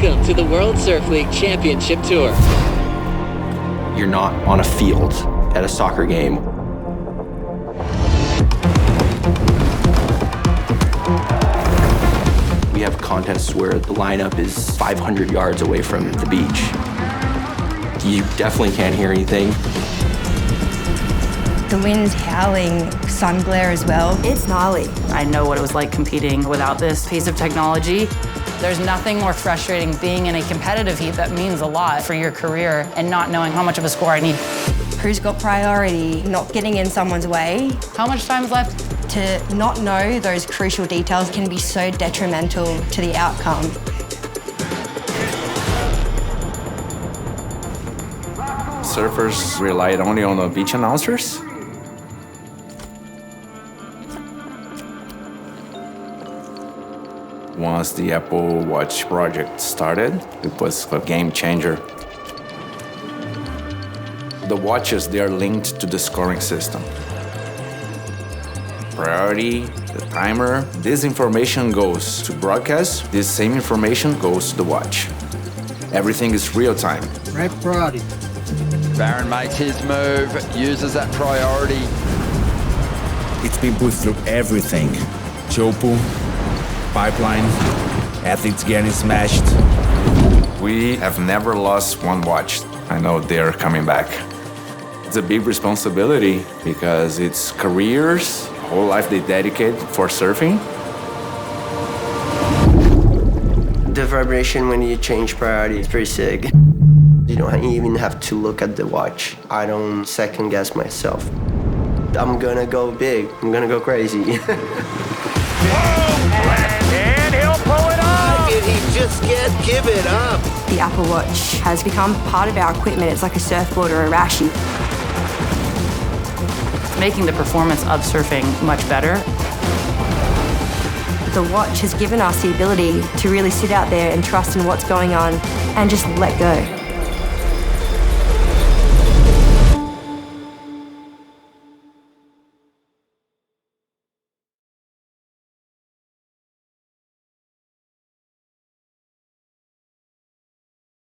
Welcome to the World Surf League Championship Tour. You're not on a field at a soccer game. We have contests where the lineup is 500 yards away from the beach. You definitely can't hear anything. The wind's howling, sun glare as well. It's gnarly. I know what it was like competing without this piece of technology. There's nothing more frustrating being in a competitive heat that means a lot for your career and not knowing how much of a score I need. Who's got priority, not getting in someone's way. How much time's left? To not know those crucial details can be so detrimental to the outcome. Surfers relied only on the beach announcers. Once the Apple Watch project started, it was a game changer. The watches, they are linked to the scoring system. Priority, the timer, this information goes to broadcast, this same information goes to the watch. Everything is real time. Right priority. Baron makes his move, uses that priority. It's been put through everything. Chopu, pipeline, athletes getting smashed. We have never lost one watch. I know they're coming back. It's a big responsibility because it's careers, whole life they dedicate for surfing. The vibration when you change priority is pretty sick. You don't even have to look at the watch. I don't second guess myself. I'm gonna go big. I'm gonna go crazy. And he'll pull it off! Did he just give it up? The Apple Watch has become part of our equipment. It's like a surfboard or a rashie. Making the performance of surfing much better. The watch has given us the ability to really sit out there and trust in what's going on and just let go.